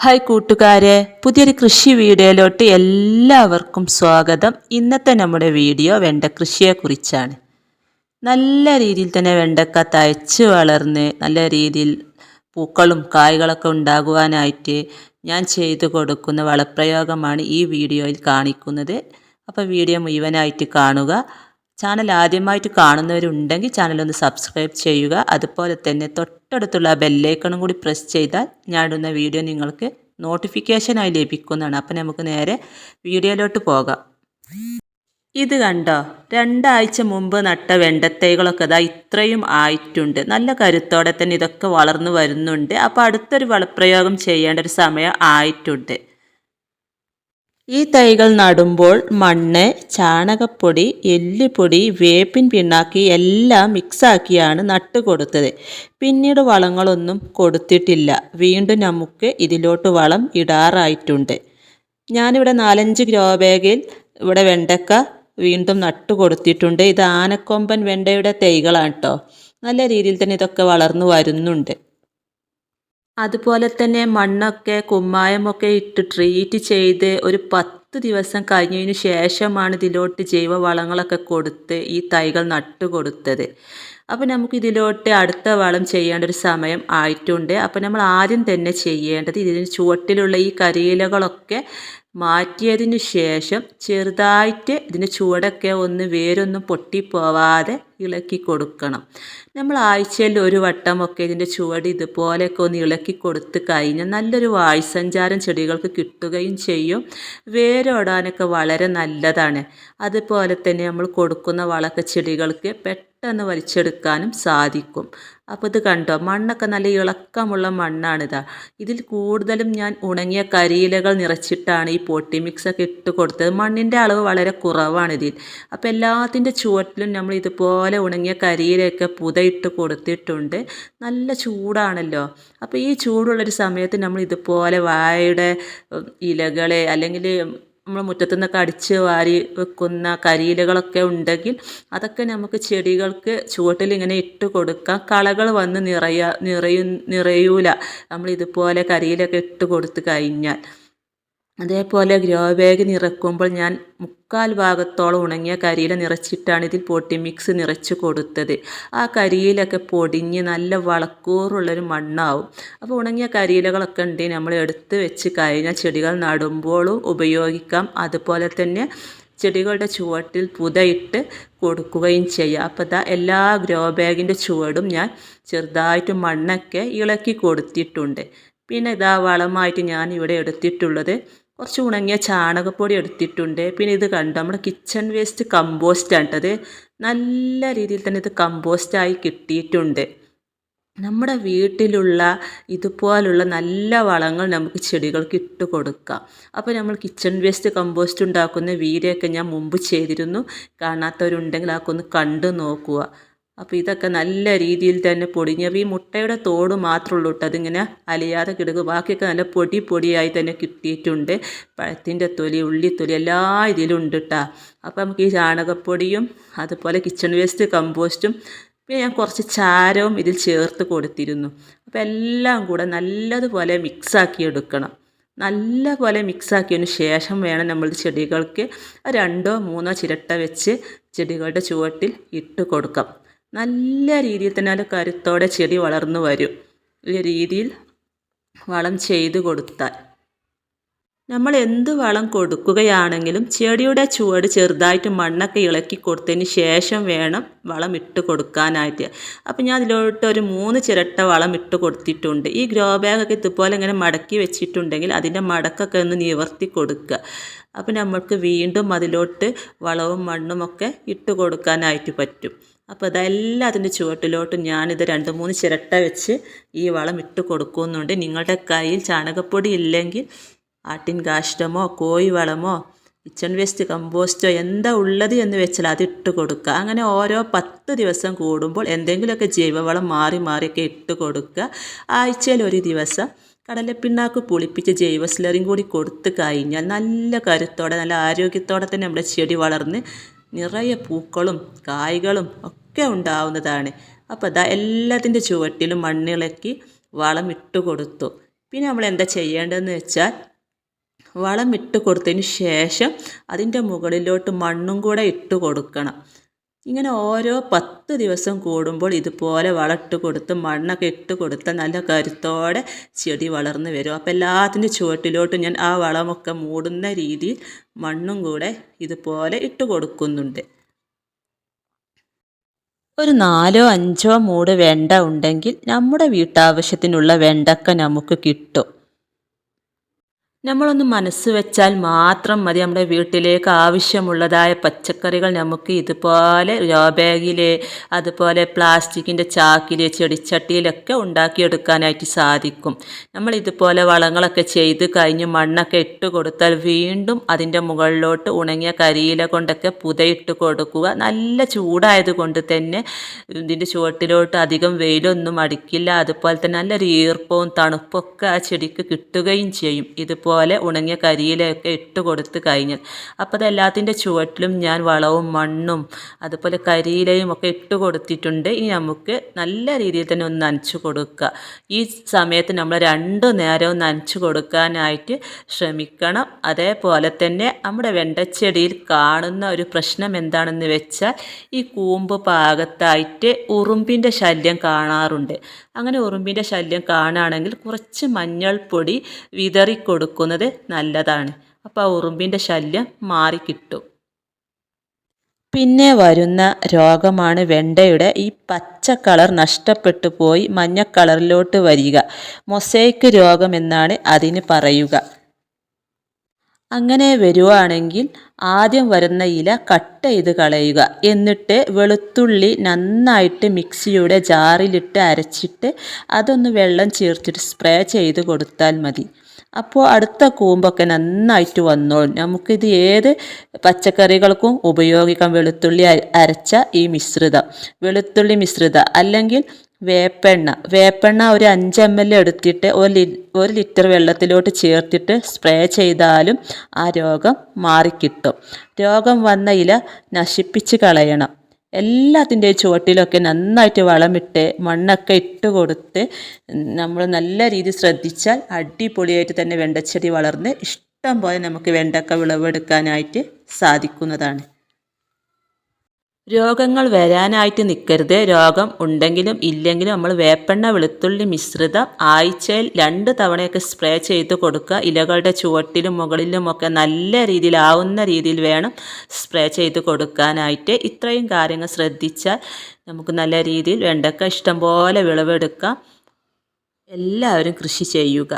Hi കൂട്ടുകാരെ, പുതിയൊരു കൃഷി വീഡിയോയിലോട്ട് എല്ലാവർക്കും സ്വാഗതം. ഇന്നത്തെ നമ്മുടെ വീഡിയോ വെണ്ട കൃഷിയെക്കുറിച്ചാണ്. നല്ല രീതിയിൽ തന്നെ വെണ്ടക്ക തഴച്ച് വളർന്ന് നല്ല രീതിയിൽ പൂക്കളും കായ്കളൊക്കെ ഉണ്ടാകുവാനായിട്ട് ഞാൻ ചെയ്തു കൊടുക്കുന്ന വളപ്രയോഗമാണ് ഈ വീഡിയോയിൽ കാണിക്കുന്നത്. അപ്പോൾ വീഡിയോ മുഴുവനായിട്ട് കാണുക. ചാനൽ ആദ്യമായിട്ട് കാണുന്നവരുണ്ടെങ്കിൽ ചാനലൊന്ന് സബ്സ്ക്രൈബ് ചെയ്യുക. അതുപോലെ തന്നെ തൊട്ടടുത്തുള്ള ബെല്ലൈക്കണും കൂടി പ്രസ് ചെയ്താൽ ഞാൻ ഇടുന്ന വീഡിയോ നിങ്ങൾക്ക് നോട്ടിഫിക്കേഷനായി ലഭിക്കുന്നതാണ്. അപ്പം നമുക്ക് നേരെ വീഡിയോയിലോട്ട് പോകാം. ഇത് കണ്ടോ, 2 ആഴ്ച മുമ്പ് നട്ട വെണ്ടത്തൈകളൊക്കെ ഇതാ ഇത്രയും ആയിട്ടുണ്ട്. നല്ല കരുത്തോടെ തന്നെ ഇതൊക്കെ വളർന്നു വരുന്നുണ്ട്. അപ്പോൾ അടുത്തൊരു വളപ്രയോഗം ചെയ്യേണ്ട ഒരു സമയം ആയിട്ടുണ്ട്. ഈ തൈകൾ നടുമ്പോൾ മണ്ണ്, ചാണകപ്പൊടി, എല്ലുപൊടി, വേപ്പിൻ പിണ്ണാക്ക് എല്ലാം മിക്സാക്കിയാണ് നട്ടുകൊടുത്തത്. പിന്നീട് വളങ്ങളൊന്നും കൊടുത്തിട്ടില്ല. വീണ്ടും നമുക്ക് ഇതിലോട്ട് വളം ഇടാറായിട്ടുണ്ട്. ഞാനിവിടെ 4-5 ഗ്രോ ബാഗിൽ ഇവിടെ വെണ്ടക്ക വീണ്ടും നട്ടുകൊടുത്തിട്ടുണ്ട്. ഇത് ആനക്കൊമ്പൻ വെണ്ടയുടെ തൈകളാണ് കേട്ടോ. നല്ല രീതിയിൽ തന്നെ ഇതൊക്കെ വളർന്നു വരുന്നുണ്ട്. അതുപോലെ തന്നെ മണ്ണൊക്കെ കുമ്മായമൊക്കെ ഇട്ട് ട്രീറ്റ് ചെയ്ത് ഒരു 10 ദിവസം കഴിഞ്ഞതിന് ശേഷമാണ് ഇതിലോട്ട് ജൈവ വളങ്ങളൊക്കെ കൊടുത്ത് ഈ തൈകൾ നട്ടു കൊടുത്തത്. അപ്പോൾ നമുക്ക് ഇതിലോട്ട് അടുത്ത വളം ചെയ്യേണ്ട ഒരു സമയം ആയിട്ടുണ്ട്. അപ്പോൾ നമ്മൾ ആദ്യം തന്നെ ചെയ്യേണ്ടത് ഇതിന് ചുവട്ടിലുള്ള ഈ കരിയിലകളൊക്കെ മാറ്റിയതിന് ശേഷം ചെറുതായിട്ട് ഇതിൻ്റെ ചുവടൊക്കെ ഒന്ന് വേരൊന്നും പൊട്ടിപ്പോവാതെ ഇളക്കി കൊടുക്കണം. നമ്മൾ ആഴ്ചയിൽ ഒരു വട്ടമൊക്കെ ഇതിൻ്റെ ചുവട് ഇതുപോലെയൊക്കെ ഒന്ന് ഇളക്കി കൊടുത്ത് കഴിഞ്ഞാൽ നല്ലൊരു വായുസഞ്ചാരം ചെടികൾക്ക് കിട്ടുകയും ചെയ്യും. വേരോടാനൊക്കെ വളരെ നല്ലതാണ്. അതുപോലെ തന്നെ നമ്മൾ കൊടുക്കുന്ന വളമൊക്കെ ചെടികൾക്ക് പെട്ടെന്ന് വലിച്ചെടുക്കാനും സാധിക്കും. അപ്പോൾ ഇത് കണ്ടോ, മണ്ണൊക്കെ നല്ല ഇളക്കമുള്ള മണ്ണാണിതാ. ഇതിൽ കൂടുതലും ഞാൻ ഉണങ്ങിയ കരിയിലകൾ നിറച്ചിട്ടാണ് ഈ പോട്ടി മിക്സൊക്കെ ഇട്ട് കൊടുത്തത്. മണ്ണിൻ്റെ അളവ് വളരെ കുറവാണ് ഇതിൽ. അപ്പോൾ എല്ലാത്തിൻ്റെ ചുവട്ടിലും നമ്മൾ ഇതുപോലെ ഉണങ്ങിയ കരിയിലയൊക്കെ പുതയിട്ട് കൊടുത്തിട്ടുണ്ട്. നല്ല ചൂടാണല്ലോ. അപ്പോൾ ഈ ചൂടുള്ളൊരു സമയത്ത് നമ്മൾ ഇതുപോലെ വാഴയുടെ ഇലകളെ അല്ലെങ്കിൽ നമ്മൾ മുറ്റത്തു നിന്നൊക്കെ അടിച്ച് വാരി വെക്കുന്ന കരിയിലകളൊക്കെ ഉണ്ടെങ്കിൽ അതൊക്കെ നമുക്ക് ചെടികൾക്ക് ചുവട്ടിൽ ഇങ്ങനെ ഇട്ട് കൊടുക്കാം. കളകൾ വന്ന് നിറയൂല നമ്മൾ ഇതുപോലെ കരിയിലൊക്കെ ഇട്ട് കൊടുത്ത് കഴിഞ്ഞാൽ. അതേപോലെ ഗ്രോ ബാഗ് നിറക്കുമ്പോൾ ഞാൻ 3/4 ഭാഗത്തോളം ഉണങ്ങിയ കരിയില നിറച്ചിട്ടാണ് ഇതിൽ പോട്ടി മിക്സ് നിറച്ച് കൊടുത്തത്. ആ കരിയിലൊക്കെ പൊടിഞ്ഞ് നല്ല വളക്കൂറുള്ളൊരു മണ്ണാവും. അപ്പോൾ ഉണങ്ങിയ കരിയിലകളൊക്കെ ഉണ്ടെങ്കിൽ നമ്മൾ എടുത്ത് വെച്ച് കഴിഞ്ഞാൽ ചെടികൾ നടുമ്പോഴും ഉപയോഗിക്കാം. അതുപോലെ തന്നെ ചെടികളുടെ ചുവട്ടിൽ പുതയിട്ട് കൊടുക്കുകയും ചെയ്യാം. അപ്പോൾ ഇതാ എല്ലാ ഗ്രോ ബാഗിൻ്റെ ചുവടും ഞാൻ ചെറുതായിട്ട് മണ്ണൊക്കെ ഇളക്കി കൊടുത്തിട്ടുണ്ട്. പിന്നെ ഇതാ വളമായിട്ട് ഞാൻ ഇവിടെ എടുത്തിട്ടുള്ളത് കുറച്ച് ഉണങ്ങിയ ചാണകപ്പൊടി എടുത്തിട്ടുണ്ട്. പിന്നെ ഇത് കണ്ടോ, നമ്മുടെ കിച്ചൺ വേസ്റ്റ് കമ്പോസ്റ്റാണ് കേട്ടത്. നല്ല രീതിയിൽ തന്നെ ഇത് കമ്പോസ്റ്റായി കിട്ടിയിട്ടുണ്ട്. നമ്മുടെ വീട്ടിലുള്ള ഇതുപോലുള്ള നല്ല വളങ്ങൾ നമുക്ക് ചെടികൾക്ക് ഇട്ട് കൊടുക്കാം. അപ്പോൾ നമ്മൾ കിച്ചൺ വേസ്റ്റ് കമ്പോസ്റ്റ് ഉണ്ടാക്കുന്ന വീഡിയോ ഒക്കെ ഞാൻ മുമ്പ് ചെയ്തിരുന്നു. കാണാത്തവരുണ്ടെങ്കിൽ അതൊക്കെ ഒന്ന് കണ്ടു നോക്കുക. അപ്പോൾ ഇതൊക്കെ നല്ല രീതിയിൽ തന്നെ പൊടിഞ്ഞപ്പോൾ ഈ മുട്ടയുടെ തോട് മാത്രമേ ഉള്ളൂ കേട്ടോ, അതിങ്ങനെ അലിയാതെ കിടക്കും. ബാക്കിയൊക്കെ നല്ല പൊടിയായി തന്നെ കിട്ടിയിട്ടുണ്ട്. പഴത്തിൻ്റെ തൊലി, ഉള്ളിത്തൊലി എല്ലാ ഇതിലും ഉണ്ട് കേട്ടോ. അപ്പോൾ നമുക്ക് ഈ ചാണകപ്പൊടിയും അതുപോലെ കിച്ചൺ വേസ്റ്റ് കമ്പോസ്റ്റും പിന്നെ ഞാൻ കുറച്ച് ചാരവും ഇതിൽ ചേർത്ത് കൊടുത്തിരുന്നു. അപ്പോൾ എല്ലാം കൂടെ നല്ലതുപോലെ മിക്സാക്കി എടുക്കണം. നല്ലപോലെ മിക്സാക്കിയതിന് ശേഷം വേണം നമ്മൾ ചെടികൾക്ക് 2-3 ചിരട്ട വെച്ച് ചെടികളുടെ ചുവട്ടിൽ ഇട്ട് കൊടുക്കാം. നല്ല രീതിയിൽ തന്നെ നല്ല കരുത്തോടെ ചെടി വളർന്നു വരും. ഈ രീതിയിൽ വളം ചെയ്ത് കൊടുത്താൽ നമ്മൾ എന്ത് വളം കൊടുക്കുകയാണെങ്കിലും ചെടിയുടെ ചുവട് ചെറുതായിട്ട് മണ്ണൊക്കെ ഇളക്കി കൊടുത്തതിന് ശേഷം വേണം വളം ഇട്ട് കൊടുക്കാനായിട്ട്. അപ്പോൾ ഞാൻ അതിലോട്ട് ഒരു 3 ചിരട്ട വളം ഇട്ട് കൊടുത്തിട്ടുണ്ട്. ഈ ഗ്രോ ബാഗൊക്കെ ഇതുപോലെ ഇങ്ങനെ മടക്കി വെച്ചിട്ടുണ്ടെങ്കിൽ അതിൻ്റെ മടക്കൊക്കെ ഒന്ന് നിവർത്തി കൊടുക്കുക. അപ്പോൾ നമ്മൾക്ക് വീണ്ടും അതിലോട്ട് വളവും മണ്ണും ഒക്കെ ഇട്ട് കൊടുക്കാനായിട്ട് പറ്റും. അപ്പോൾ അതെല്ലാം അതിൻ്റെ ചുവട്ടിലോട്ട് ഞാനിത് 2-3 ചിരട്ട വെച്ച് ഈ വളം ഇട്ട് കൊടുക്കുന്നുണ്ട്. നിങ്ങളുടെ കയ്യിൽ ചാണകപ്പൊടി ഇല്ലെങ്കിൽ ആട്ടിൻ കാഷ്ടമോ കോഴി വളമോ കിച്ചൺ വേസ്റ്റ് കമ്പോസ്റ്റോ എന്താ ഉള്ളത് എന്ന് വെച്ചാൽ അതിട്ട് കൊടുക്കുക. അങ്ങനെ ഓരോ 10 ദിവസം കൂടുമ്പോൾ എന്തെങ്കിലുമൊക്കെ ജൈവവളം മാറിയൊക്കെ ഇട്ട് കൊടുക്കുക. ആഴ്ചയിൽ ഒരു ദിവസം കടലപ്പിണ്ണാക്ക് പുളിപ്പിച്ച് ജൈവ സ്ലറിയും കൂടി കൊടുത്ത് കഴിഞ്ഞാൽ നല്ല കരുത്തോടെ നല്ല ആരോഗ്യത്തോടെ തന്നെ നമ്മുടെ ചെടി വളർന്ന് നിറയെ പൂക്കളും കായ്കളും ഒക്കെ ഉണ്ടാവുന്നതാണ്. അപ്പോൾ അതാ എല്ലാത്തിൻ്റെ ചുവട്ടിലും മണ്ണിളക്കി വളം ഇട്ട് കൊടുത്തു. പിന്നെ നമ്മൾ എന്താ ചെയ്യേണ്ടതെന്ന് വെച്ചാൽ വളം ഇട്ട് കൊടുത്തതിന് ശേഷം അതിൻ്റെ മുകളിലോട്ട് മണ്ണും കൂടെ ഇട്ട് കൊടുക്കണം. ഇങ്ങനെ ഓരോ 10 ദിവസം കൂടുമ്പോൾ ഇതുപോലെ വളമിട്ട് കൊടുത്ത് മണ്ണൊക്കെ ഇട്ട് കൊടുത്താൽ നല്ല കരുത്തോടെ ചെടി വളർന്ന് വരും. അപ്പോൾ എല്ലാത്തിൻ്റെ ചുവട്ടിലോട്ട് ഞാൻ ആ വളമൊക്കെ മൂടുന്ന രീതിയിൽ മണ്ണും കൂടെ ഇതുപോലെ ഇട്ട് കൊടുക്കുന്നുണ്ട്. ഒരു 4-5 മൂട് വെണ്ട ഉണ്ടെങ്കിൽ നമ്മുടെ വീട്ടാവശ്യത്തിനുള്ള വെണ്ടക്ക നമുക്ക് കിട്ടും. നമ്മളൊന്ന് മനസ്സ് വെച്ചാൽ മാത്രം മതി നമ്മുടെ വീട്ടിലേക്ക് ആവശ്യമുള്ളതായ പച്ചക്കറികൾ നമുക്ക് ഇതുപോലെ ബാഗിൽ, അതുപോലെ പ്ലാസ്റ്റിക്കിൻ്റെ ചാക്കിൽ, ചെടിച്ചട്ടിയിലൊക്കെ ഉണ്ടാക്കിയെടുക്കാനായിട്ട് സാധിക്കും. നമ്മൾ ഇതുപോലെ വളങ്ങളൊക്കെ ചെയ്ത് കഴിഞ്ഞ് മണ്ണൊക്കെ ഇട്ട് കൊടുത്താൽ വീണ്ടും അതിൻ്റെ മുകളിലോട്ട് ഉണങ്ങിയ കരിയില കൊണ്ടൊക്കെ പുതയിട്ട് കൊടുക്കുക. നല്ല ചൂടായതുകൊണ്ട് തന്നെ ഇതിൻ്റെ ചുവട്ടിലോട്ട് അധികം വെയിലൊന്നും അടിക്കില്ല. അതുപോലെ തന്നെ നല്ലൊരു ഈർപ്പവും തണുപ്പൊക്കെ ആ ചെടിക്ക് കിട്ടുകയും ചെയ്യും. ഇതുപോലെ ഉണങ്ങിയ കരിയിലയൊക്കെ ഇട്ട് കൊടുത്ത് കഴിഞ്ഞാൽ അപ്പോൾ അതെല്ലാത്തിൻ്റെ ചുവട്ടിലും ഞാൻ വളവും മണ്ണും അതുപോലെ കരിയിലയും ഒക്കെ ഇട്ട് കൊടുത്തിട്ടുണ്ട്. ഇനി നമുക്ക് നല്ല രീതിയിൽ തന്നെ ഒന്ന് നനച്ച് കൊടുക്കുക. ഈ സമയത്ത് നമ്മൾ 2 നേരവും നനച്ച് കൊടുക്കാനായിട്ട് ശ്രമിക്കണം. അതേപോലെ തന്നെ നമ്മുടെ വെണ്ടച്ചെടിയിൽ കാണുന്ന ഒരു പ്രശ്നം എന്താണെന്ന് വെച്ചാൽ ഈ കൂമ്പ് ഭാഗത്തായിട്ട് ഉറുമ്പിൻ്റെ ശല്യം കാണാറുണ്ട്. അങ്ങനെ ഉറുമ്പിൻ്റെ ശല്യം കാണുകയാണെങ്കിൽ കുറച്ച് മഞ്ഞൾപ്പൊടി വിതറി കൊടുക്കുന്നത് നല്ലതാണ്. അപ്പോൾ ആ ഉറുമ്പിൻ്റെ ശല്യം മാറിക്കിട്ടും. പിന്നെ വരുന്ന രോഗമാണ് വെണ്ടയുടെ ഈ പച്ച കളർ നഷ്ടപ്പെട്ടു പോയി മഞ്ഞ കളറിലോട്ട് വരിക. മൊസൈക്ക് രോഗം എന്നാണ് അതിന് പറയുക. അങ്ങനെ വരുവാണെങ്കിൽ ആദ്യം വരുന്ന ഇല കട്ട് ചെയ്ത് കളയുക. എന്നിട്ട് വെളുത്തുള്ളി നന്നായിട്ട് മിക്സിയുടെ ജാറിലിട്ട് അരച്ചിട്ട് അതൊന്ന് വെള്ളം ചേർത്തിട്ട് സ്പ്രേ ചെയ്ത് കൊടുത്താൽ മതി. അപ്പോൾ അടുത്ത കൂമ്പൊക്കെ നന്നായിട്ട് വന്നോളും. നമുക്കിത് ഏത് പച്ചക്കറികൾക്കും ഉപയോഗിക്കാം. വെളുത്തുള്ളി അരച്ച ഈ മിശ്രിതം, വെളുത്തുള്ളി മിശ്രിതം അല്ലെങ്കിൽ വേപ്പെണ്ണ ഒരു 5 ml എടുത്തിട്ട് 1 ലിറ്റർ വെള്ളത്തിലോട്ട് ചേർത്തിട്ട് സ്പ്രേ ചെയ്താലും ആ രോഗം മാറിക്കിട്ടും. രോഗം വന്ന ഇല നശിപ്പിച്ച് കളയണം. എല്ലാത്തിൻ്റെയും ചുവട്ടിലൊക്കെ നന്നായിട്ട് വളമിട്ട് മണ്ണൊക്കെ ഇട്ട് കൊടുത്ത് നമ്മൾ നല്ല രീതിയിൽ ശ്രദ്ധിച്ചാൽ അടിപൊളിയായിട്ട് തന്നെ വെണ്ടച്ചെടി വളർന്ന് ഇഷ്ടം പോലെ നമുക്ക് വെണ്ടക്ക വിളവെടുക്കാനായിട്ട് സാധിക്കുന്നതാണ്. രോഗങ്ങൾ വരാനായിട്ട് നിൽക്കരുത്. രോഗം ഉണ്ടെങ്കിലും ഇല്ലെങ്കിലും നമ്മൾ വേപ്പെണ്ണ വെളുത്തുള്ളി മിശ്രിതം ആഴ്ചയിൽ 2 തവണയൊക്കെ സ്പ്രേ ചെയ്ത് കൊടുക്കുക. ഇലകളുടെ ചുവട്ടിലും മുകളിലുമൊക്കെ നല്ല രീതിയിലാവുന്ന രീതിയിൽ വേണം സ്പ്രേ ചെയ്ത് കൊടുക്കാനായിട്ട്. ഇത്രയും കാര്യങ്ങൾ ശ്രദ്ധിച്ചാൽ നമുക്ക് നല്ല രീതിയിൽ വെണ്ടക്ക ഇഷ്ടംപോലെ വിളവെടുക്കാം. എല്ലാവരും കൃഷി ചെയ്യുക.